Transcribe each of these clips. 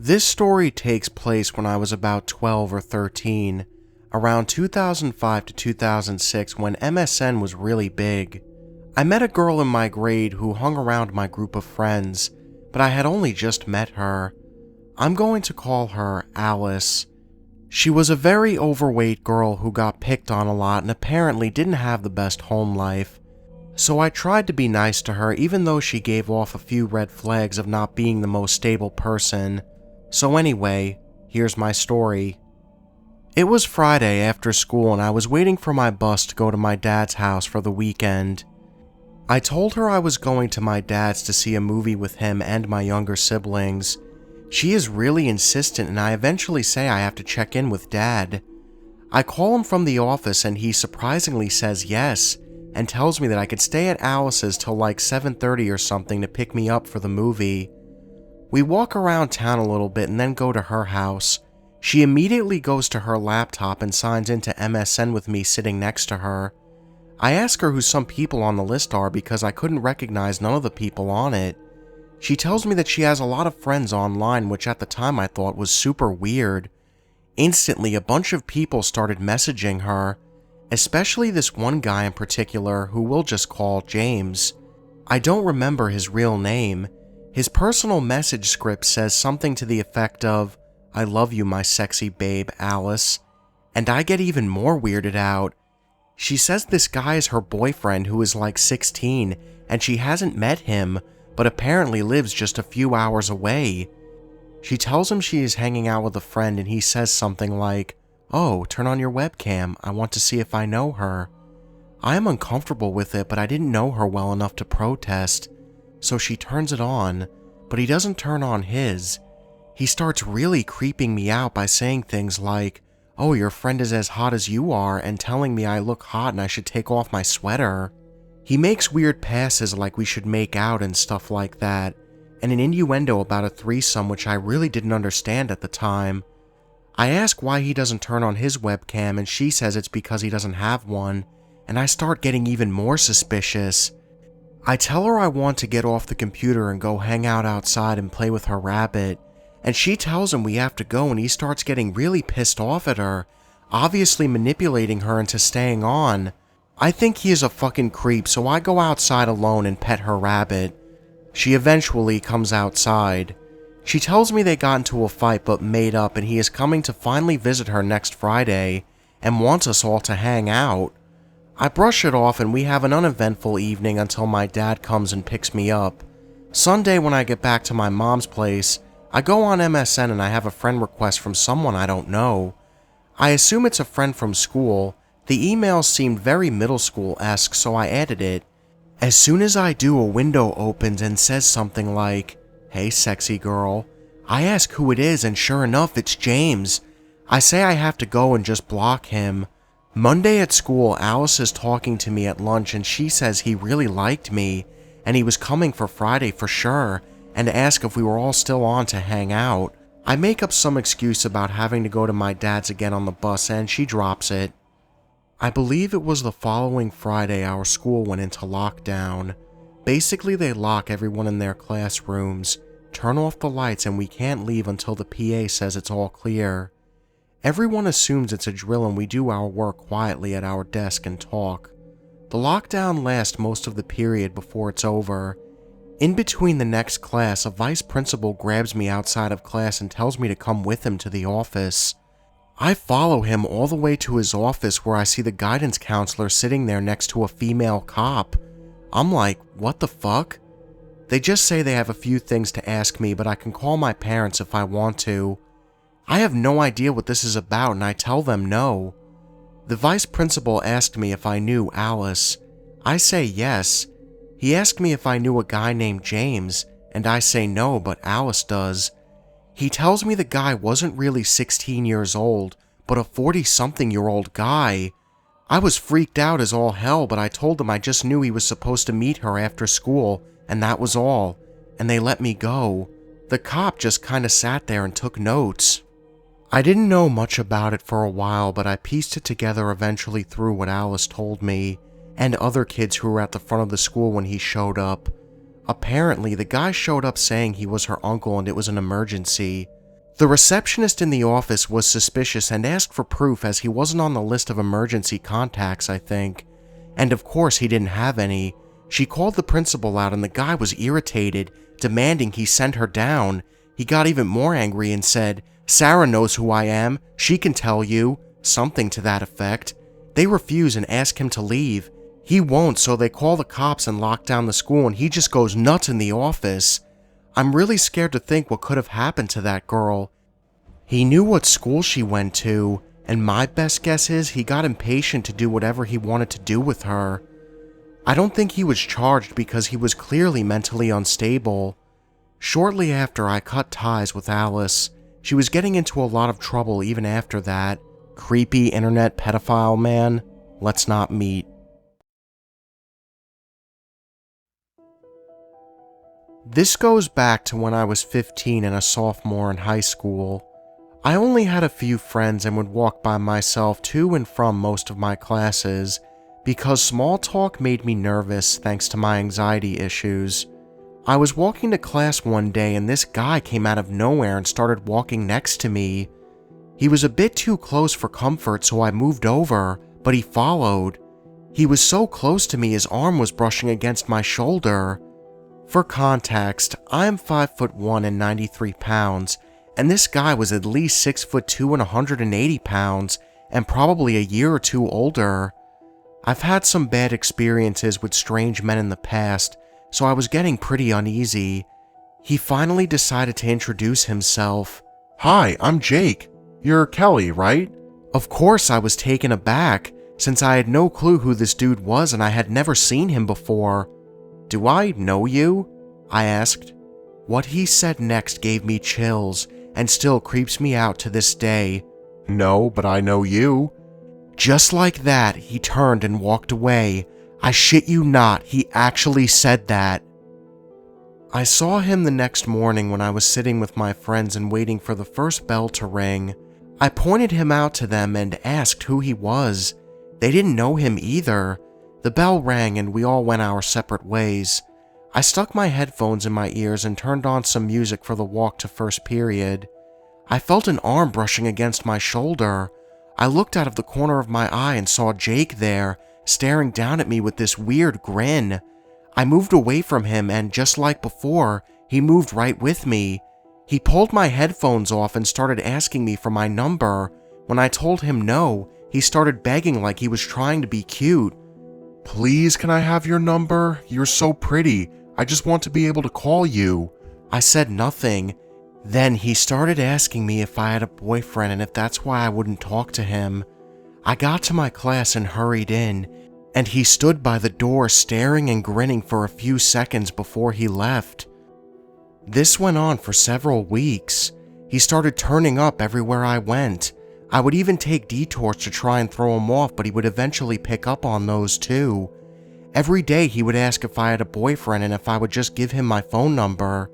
This story takes place when I was about 12 or 13, around 2005 to 2006 when MSN was really big. I met a girl in my grade who hung around my group of friends, but I had only just met her. I'm going to call her Alice. She was a very overweight girl who got picked on a lot and apparently didn't have the best home life. So I tried to be nice to her even though she gave off a few red flags of not being the most stable person. So anyway, here's my story. It was Friday after school and I was waiting for my bus to go to my dad's house for the weekend. I told her I was going to my dad's to see a movie with him and my younger siblings. She is really insistent and I eventually say I have to check in with Dad. I call him from the office and he surprisingly says yes and tells me that I could stay at Alice's till like 7:30 or something to pick me up for the movie. We walk around town a little bit and then go to her house. She immediately goes to her laptop and signs into MSN with me sitting next to her. I ask her who some people on the list are because I couldn't recognize none of the people on it. She tells me that she has a lot of friends online, which at the time I thought was super weird. Instantly, a bunch of people started messaging her, especially this one guy in particular who we'll just call James. I don't remember his real name. His personal message script says something to the effect of, "I love you, my sexy babe, Alice." And I get even more weirded out. She says this guy is her boyfriend who is like 16 and she hasn't met him, but apparently lives just a few hours away. She tells him she is hanging out with a friend and he says something like, "Oh, turn on your webcam, I want to see if I know her." I am uncomfortable with it, but I didn't know her well enough to protest. So she turns it on, but he doesn't turn on his. He starts really creeping me out by saying things like, "Oh, your friend is as hot as you are," and telling me I look hot and I should take off my sweater. He makes weird passes like we should make out and stuff like that, and an innuendo about a threesome which I really didn't understand at the time. I ask why he doesn't turn on his webcam and she says it's because he doesn't have one, and I start getting even more suspicious. I tell her I want to get off the computer and go hang out outside and play with her rabbit, and she tells him we have to go and he starts getting really pissed off at her, obviously manipulating her into staying on. I think he is a fucking creep, so I go outside alone and pet her rabbit. She eventually comes outside. She tells me they got into a fight but made up and he is coming to finally visit her next Friday and wants us all to hang out. I brush it off and we have an uneventful evening until my dad comes and picks me up. Sunday when I get back to my mom's place, I go on MSN and I have a friend request from someone I don't know. I assume it's a friend from school. The email seemed very middle school-esque, so I added it. As soon as I do, a window opens and says something like, "Hey sexy girl." I ask who it is and sure enough it's James. I say I have to go and just block him. Monday at school, Alice is talking to me at lunch and she says he really liked me and he was coming for Friday for sure and asked if we were all still on to hang out. I make up some excuse about having to go to my dad's again on the bus and she drops it. I believe it was the following Friday our school went into lockdown. Basically they lock everyone in their classrooms, turn off the lights and we can't leave until the PA says it's all clear. Everyone assumes it's a drill and we do our work quietly at our desk and talk. The lockdown lasts most of the period before it's over. In between the next class, a vice principal grabs me outside of class and tells me to come with him to the office. I follow him all the way to his office where I see the guidance counselor sitting there next to a female cop. I'm like, what the fuck? They just say they have a few things to ask me, but I can call my parents if I want to. I have no idea what this is about and I tell them no. The vice principal asked me if I knew Alice. I say yes. He asked me if I knew a guy named James, and I say no, but Alice does. He tells me the guy wasn't really 16 years old, but a 40-something-year-old guy. I was freaked out as all hell, but I told him I just knew he was supposed to meet her after school, and that was all, and they let me go. The cop just kinda sat there and took notes. I didn't know much about it for a while, but I pieced it together eventually through what Alice told me, and other kids who were at the front of the school when he showed up. Apparently, the guy showed up saying he was her uncle and it was an emergency. The receptionist in the office was suspicious and asked for proof as he wasn't on the list of emergency contacts, I think. And of course he didn't have any. She called the principal out and the guy was irritated, demanding he send her down. He got even more angry and said, "Sarah knows who I am, she can tell you," something to that effect. They refuse and ask him to leave. He won't, so they call the cops and lock down the school, and he just goes nuts in the office. I'm really scared to think what could have happened to that girl. He knew what school she went to, and my best guess is he got impatient to do whatever he wanted to do with her. I don't think he was charged because he was clearly mentally unstable. Shortly after, I cut ties with Alice. She was getting into a lot of trouble even after that. Creepy internet pedophile man. Let's not meet. This goes back to when I was 15 and a sophomore in high school. I only had a few friends and would walk by myself to and from most of my classes because small talk made me nervous thanks to my anxiety issues. I was walking to class one day and this guy came out of nowhere and started walking next to me. He was a bit too close for comfort, so I moved over, but he followed. He was so close to me his arm was brushing against my shoulder. For context, I am 5'1" and 93 pounds, and this guy was at least 6'2" and 180 pounds, and probably a year or two older. I've had some bad experiences with strange men in the past, so I was getting pretty uneasy. He finally decided to introduce himself. "Hi, I'm Jake. You're Kelly, right?" Of course I was taken aback, since I had no clue who this dude was and I had never seen him before. "Do I know you?" I asked. What he said next gave me chills and still creeps me out to this day. "No, but I know you." Just like that, he turned and walked away. I shit you not, he actually said that. I saw him the next morning when I was sitting with my friends and waiting for the first bell to ring. I pointed him out to them and asked who he was. They didn't know him either. The bell rang and we all went our separate ways. I stuck my headphones in my ears and turned on some music for the walk to first period. I felt an arm brushing against my shoulder. I looked out of the corner of my eye and saw Jake there, staring down at me with this weird grin. I moved away from him and just like before, he moved right with me. He pulled my headphones off and started asking me for my number. When I told him no, he started begging like he was trying to be cute. "Please, can I have your number? You're so pretty. I just want to be able to call you." I said nothing. Then he started asking me if I had a boyfriend and if that's why I wouldn't talk to him. I got to my class and hurried in, and he stood by the door staring and grinning for a few seconds before he left. This went on for several weeks. He started turning up everywhere I went. I would even take detours to try and throw him off, but he would eventually pick up on those too. Every day he would ask if I had a boyfriend and if I would just give him my phone number.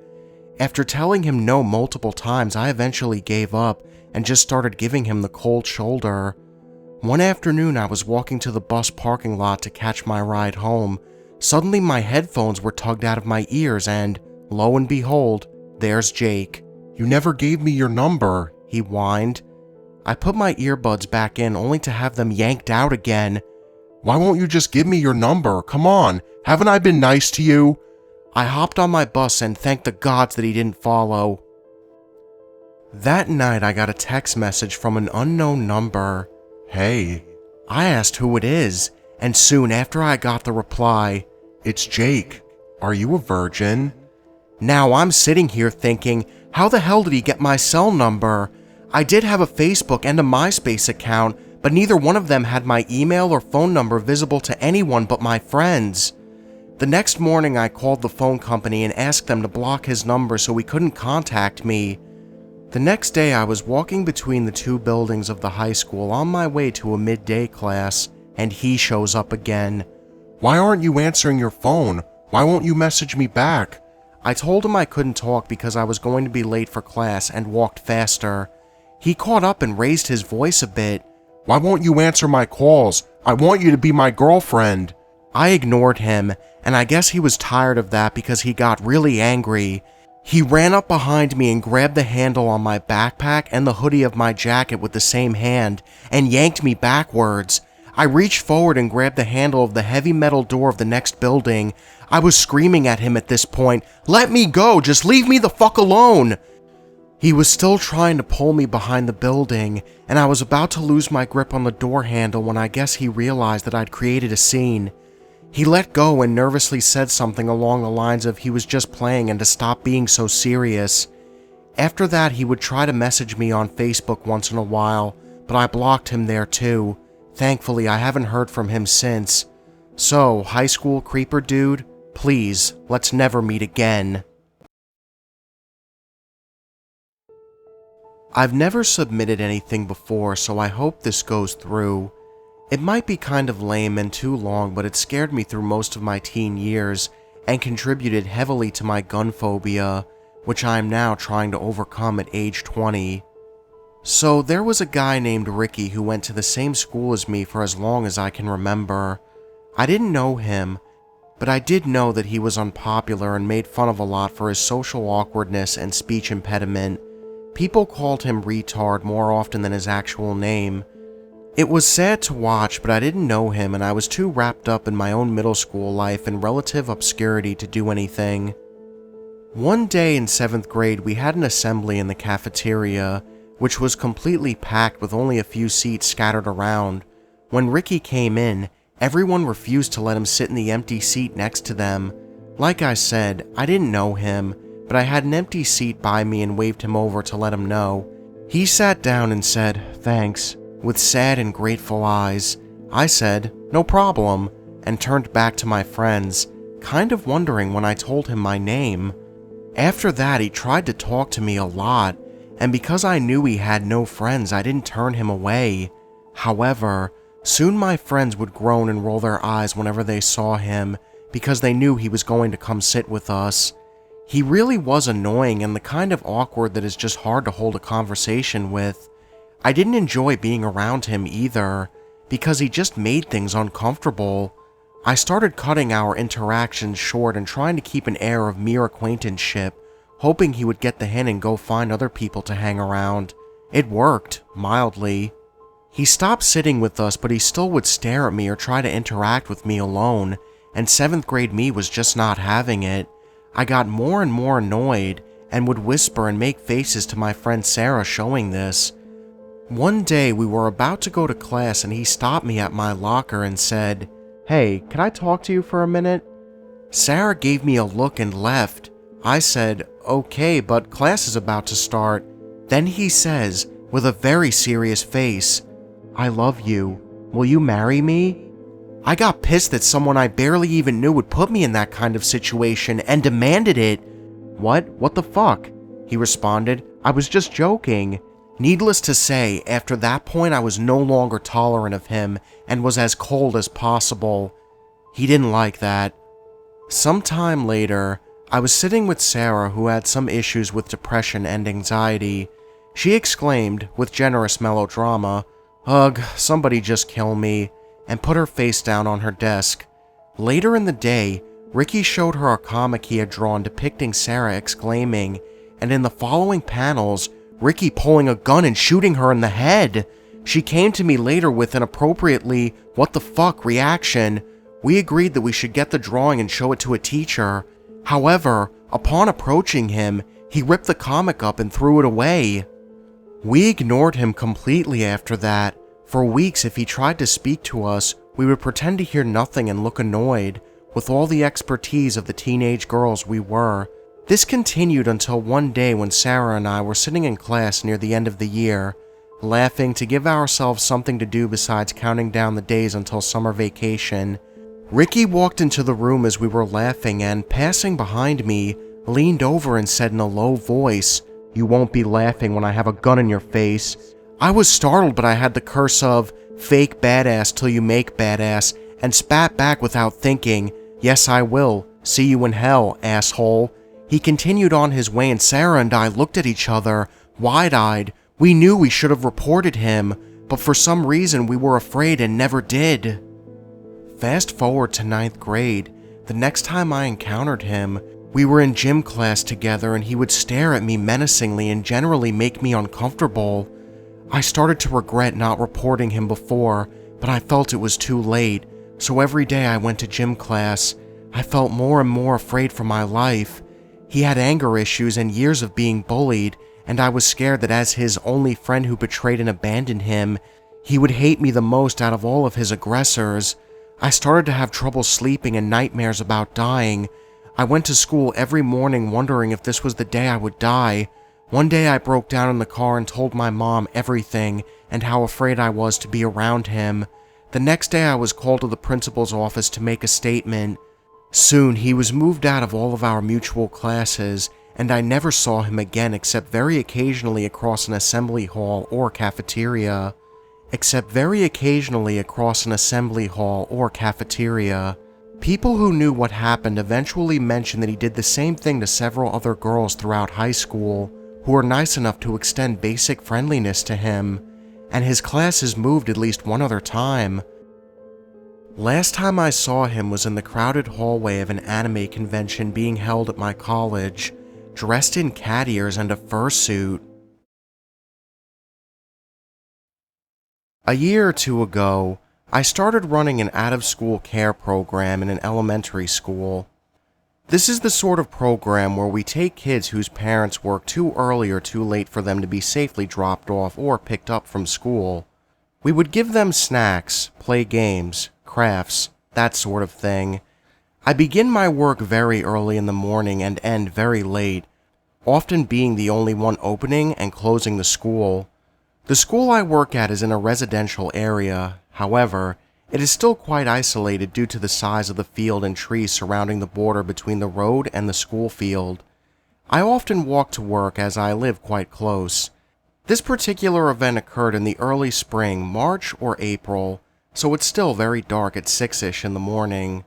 After telling him no multiple times, I eventually gave up and just started giving him the cold shoulder. One afternoon I was walking to the bus parking lot to catch my ride home. Suddenly my headphones were tugged out of my ears and, lo and behold, there's Jake. "You never gave me your number," he whined. I put my earbuds back in only to have them yanked out again. "Why won't you just give me your number? Come on, haven't I been nice to you?" I hopped on my bus and thanked the gods that he didn't follow. That night I got a text message from an unknown number. "Hey." I asked who it is, and soon after I got the reply, "It's Jake. Are you a virgin?" Now I'm sitting here thinking, how the hell did he get my cell number? I did have a Facebook and a MySpace account, but neither one of them had my email or phone number visible to anyone but my friends. The next morning I called the phone company and asked them to block his number so he couldn't contact me. The next day I was walking between the two buildings of the high school on my way to a midday class, and he shows up again. "Why aren't you answering your phone? Why won't you message me back?" I told him I couldn't talk because I was going to be late for class and walked faster. He caught up and raised his voice a bit. "Why won't you answer my calls? I want you to be my girlfriend." I ignored him, and I guess he was tired of that because he got really angry. He ran up behind me and grabbed the handle on my backpack and the hoodie of my jacket with the same hand and yanked me backwards. I reached forward and grabbed the handle of the heavy metal door of the next building. I was screaming at him at this point, "Let me go, just leave me the fuck alone!" He was still trying to pull me behind the building, and I was about to lose my grip on the door handle when I guess he realized that I'd created a scene. He let go and nervously said something along the lines of he was just playing and to stop being so serious. After that, he would try to message me on Facebook once in a while, but I blocked him there too. Thankfully, I haven't heard from him since. So, high school creeper dude, please, let's never meet again. I've never submitted anything before, so I hope this goes through. It might be kind of lame and too long, but it scared me through most of my teen years and contributed heavily to my gun phobia, which I am now trying to overcome at age 20. So there was a guy named Ricky who went to the same school as me for as long as I can remember. I didn't know him, but I did know that he was unpopular and made fun of a lot for his social awkwardness and speech impediment. People called him retard more often than his actual name. It was sad to watch, but I didn't know him and I was too wrapped up in my own middle school life and relative obscurity to do anything. One day in 7th grade, we had an assembly in the cafeteria, which was completely packed with only a few seats scattered around. When Ricky came in, everyone refused to let him sit in the empty seat next to them. Like I said, I didn't know him, but I had an empty seat by me and waved him over to let him know. He sat down and said, "Thanks," with sad and grateful eyes. I said, "No problem," and turned back to my friends, kind of wondering when I told him my name. After that, he tried to talk to me a lot, and because I knew he had no friends, I didn't turn him away. However, soon my friends would groan and roll their eyes whenever they saw him, because they knew he was going to come sit with us. He really was annoying and the kind of awkward that is just hard to hold a conversation with. I didn't enjoy being around him either, because he just made things uncomfortable. I started cutting our interactions short and trying to keep an air of mere acquaintanceship, hoping he would get the hint and go find other people to hang around. It worked, mildly. He stopped sitting with us, but he still would stare at me or try to interact with me alone, and 7th grade me was just not having it. I got more and more annoyed, and would whisper and make faces to my friend Sarah showing this. One day we were about to go to class and he stopped me at my locker and said, "Hey, can I talk to you for a minute?" Sarah gave me a look and left. I said, "Okay, but class is about to start." Then he says, with a very serious face, "I love you. Will you marry me?" I got pissed that someone I barely even knew would put me in that kind of situation and demanded it. What the fuck?" he responded. "I was just joking." Needless to say, after that point I was no longer tolerant of him and was as cold as possible. He didn't like that. Sometime later, I was sitting with Sarah, who had some issues with depression and anxiety. She exclaimed, with generous melodrama, "Ugh, somebody just kill me," and put her face down on her desk. Later in the day, Ricky showed her a comic he had drawn depicting Sarah exclaiming, and in the following panels, Ricky pulling a gun and shooting her in the head. She came to me later with an appropriately "what the fuck" reaction. We agreed that we should get the drawing and show it to a teacher. However, upon approaching him, he ripped the comic up and threw it away. We ignored him completely after that. For weeks, if he tried to speak to us, we would pretend to hear nothing and look annoyed, with all the expertise of the teenage girls we were. This continued until one day when Sarah and I were sitting in class near the end of the year, laughing to give ourselves something to do besides counting down the days until summer vacation. Ricky walked into the room as we were laughing and, passing behind me, leaned over and said in a low voice, "You won't be laughing when I have a gun in your face." I was startled, but I had the curse of "fake badass till you make badass," and spat back without thinking, "Yes, I will. See you in hell, asshole." He continued on his way and Sarah and I looked at each other, wide-eyed. We knew we should have reported him, but for some reason we were afraid and never did. Fast forward to 9th grade. The next time I encountered him, We were in gym class together and he would stare at me menacingly and generally make me uncomfortable. I started to regret not reporting him before, but I felt it was too late, so every day I went to gym class. I felt more and more afraid for my life. He had anger issues and years of being bullied, and I was scared that as his only friend who betrayed and abandoned him, he would hate me the most out of all of his aggressors. I started to have trouble sleeping and nightmares about dying. I went to school every morning wondering if this was the day I would die. One day I broke down in the car and told my mom everything and how afraid I was to be around him. The next day I was called to the principal's office to make a statement. Soon he was moved out of all of our mutual classes, and I never saw him again except very occasionally across an assembly hall or cafeteria. People who knew what happened eventually mentioned that he did the same thing to several other girls throughout high school who were nice enough to extend basic friendliness to him, and his classes moved at least one other time. Last time I saw him was in the crowded hallway of an anime convention being held at my college, dressed in cat ears and a fursuit. A year or two ago, I started running an out-of-school care program in an elementary school. This is the sort of program where we take kids whose parents work too early or too late for them to be safely dropped off or picked up from school. We would give them snacks, play games, crafts, that sort of thing. I begin my work very early in the morning and end very late, often being the only one opening and closing the school. The school I work at is in a residential area. However, it is still quite isolated due to the size of the field and trees surrounding the border between the road and the school field. I often walk to work as I live quite close. This particular event occurred in the early spring, March or April, so it's still very dark at 6ish in the morning.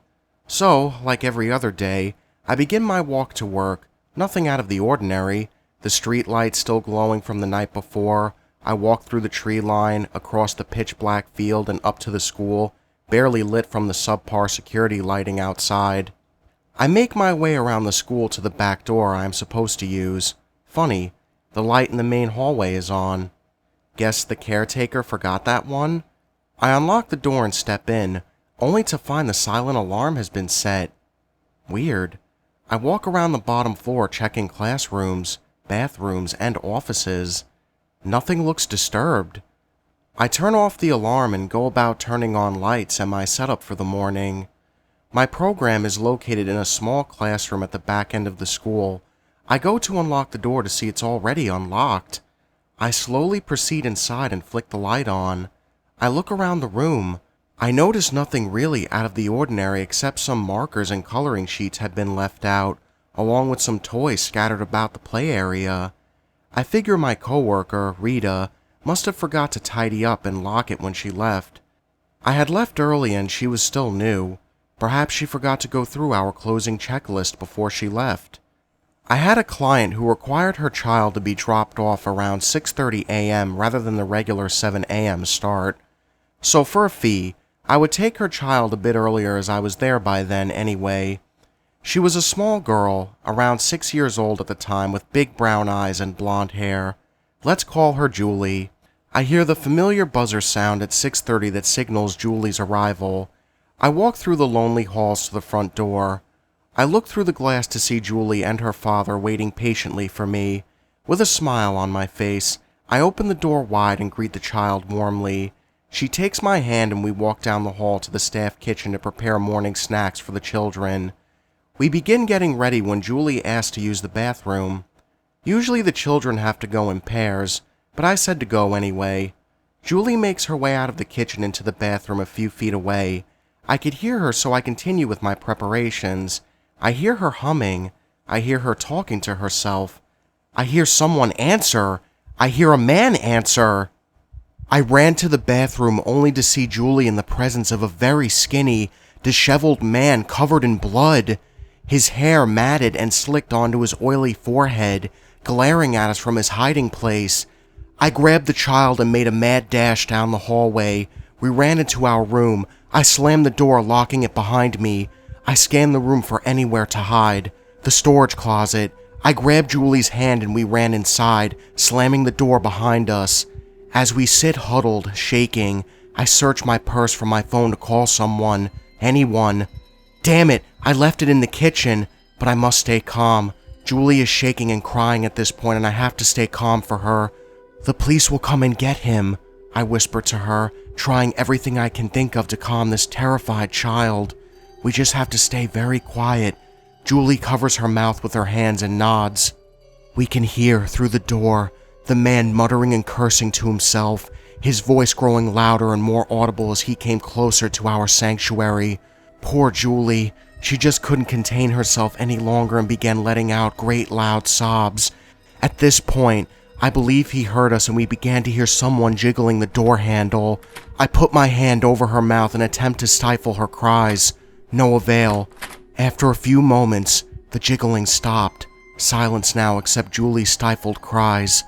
So, like every other day, I begin my walk to work, nothing out of the ordinary, the street lights still glowing from the night before. I walk through the tree line, across the pitch-black field and up to the school, barely lit from the subpar security lighting outside. I make my way around the school to the back door I am supposed to use. Funny, the light in the main hallway is on. Guess the caretaker forgot that one? I unlock the door and step in, only to find the silent alarm has been set. Weird. I walk around the bottom floor checking classrooms, bathrooms, and offices. Nothing looks disturbed. I turn off the alarm and go about turning on lights and my setup for the morning. My program is located in a small classroom at the back end of the school. I go to unlock the door to see it's already unlocked. I slowly proceed inside and flick the light on. I look around the room. I notice nothing really out of the ordinary except some markers and coloring sheets had been left out, along with some toys scattered about the play area. I figure my coworker, Rita, must have forgot to tidy up and lock it when she left. I had left early and she was still new. Perhaps she forgot to go through our closing checklist before she left. I had a client who required her child to be dropped off around 6:30 a.m. rather than the regular 7 a.m. start. So for a fee, I would take her child a bit earlier as I was there by then anyway. She was a small girl, around 6 years old at the time, with big brown eyes and blonde hair. Let's call her Julie. I hear the familiar buzzer sound at 6:30 that signals Julie's arrival. I walk through the lonely halls to the front door. I look through the glass to see Julie and her father waiting patiently for me. With a smile on my face, I open the door wide and greet the child warmly. She takes my hand and we walk down the hall to the staff kitchen to prepare morning snacks for the children. We begin getting ready when Julie asks to use the bathroom. Usually the children have to go in pairs, but I said to go anyway. Julie makes her way out of the kitchen into the bathroom a few feet away. I could hear her, so I continue with my preparations. I hear her humming. I hear her talking to herself. I hear someone answer. I hear a man answer. I ran to the bathroom only to see Julie in the presence of a very skinny, disheveled man covered in blood. His hair matted and slicked onto his oily forehead, glaring at us from his hiding place. I grabbed the child and made a mad dash down the hallway. We ran into our room. I slammed the door, locking it behind me. I scanned the room for anywhere to hide. The storage closet. I grabbed Julie's hand and we ran inside, slamming the door behind us. As we sit huddled, shaking, I search my purse for my phone to call someone, anyone. Damn it, I left it in the kitchen, but I must stay calm. Julie is shaking and crying at this point and I have to stay calm for her. The police will come and get him, I whisper to her, trying everything I can think of to calm this terrified child. We just have to stay very quiet. Julie covers her mouth with her hands and nods. We can hear, through the door, the man muttering and cursing to himself, his voice growing louder and more audible as he came closer to our sanctuary. Poor Julie. She just couldn't contain herself any longer and began letting out great loud sobs. At this point, I believe he heard us and we began to hear someone jiggling the door handle. I put my hand over her mouth and attempt to stifle her cries. No avail. After a few moments, the jiggling stopped. Silence now except Julie's stifled cries.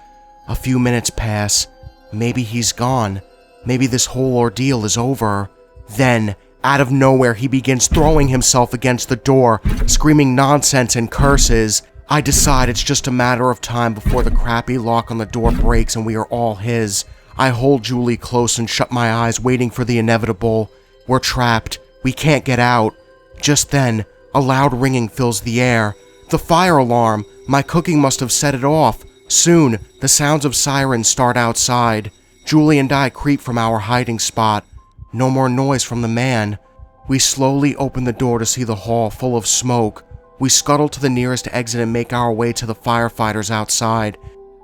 A few minutes pass. Maybe he's gone. Maybe this whole ordeal is over. Then, out of nowhere, he begins throwing himself against the door, screaming nonsense and curses. I decide it's just a matter of time before the crappy lock on the door breaks and we are all his. I hold Julie close and shut my eyes, waiting for the inevitable. We're trapped. We can't get out. Just then, a loud ringing fills the air. The fire alarm. My cooking must have set it off. Soon, the sounds of sirens start outside. Julie and I creep from our hiding spot. No more noise from the man. We slowly open the door to see the hall full of smoke. We scuttle to the nearest exit and make our way to the firefighters outside.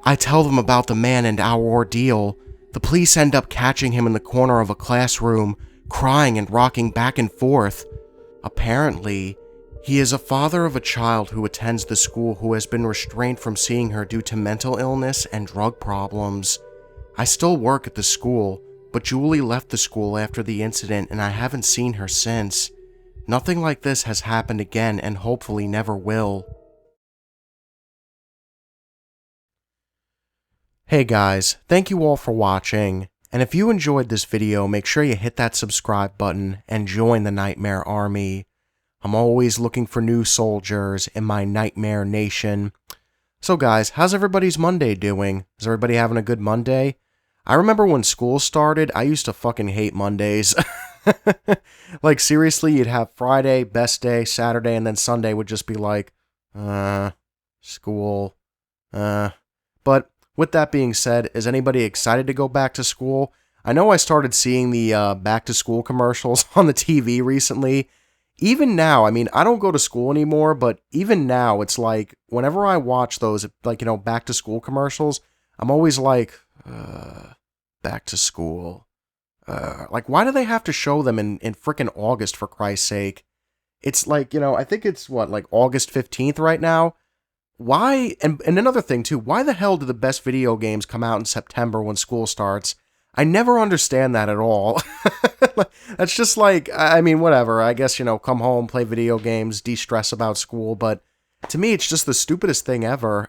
I tell them about the man and our ordeal. The police end up catching him in the corner of a classroom, crying and rocking back and forth. Apparently, he is a father of a child who attends the school who has been restrained from seeing her due to mental illness and drug problems. I still work at the school, but Julie left the school after the incident and I haven't seen her since. Nothing like this has happened again and hopefully never will. Hey guys, thank you all for watching, and if you enjoyed this video, make sure you hit that subscribe button and join the Nightmare Army. I'm always looking for new soldiers in my Nightmare Nation. So guys, how's everybody's Monday doing? Is everybody having a good Monday? I remember when school started, I used to fucking hate Mondays. Like seriously, you'd have Friday, best day, Saturday, and then Sunday would just be like, school, But with that being said, is anybody excited to go back to school? I know I started seeing the back to school commercials on the TV recently. Even now, I mean, I don't go to school anymore, but even now, it's like, whenever I watch those, like, back to school commercials, I'm always like, back to school. Like, why do they have to show them in frickin' August, for Christ's sake? It's like, I think it's, like August 15th right now? Why, and another thing too, why the hell do the best video games come out in September when school starts? I never understand that at all. That's just like, I mean, whatever, I guess, come home, play video games, de-stress about school, but to me, it's just the stupidest thing ever.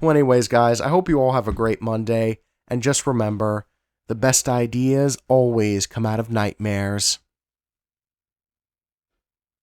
Well, anyways, guys, I hope you all have a great Monday, and just remember, the best ideas always come out of nightmares.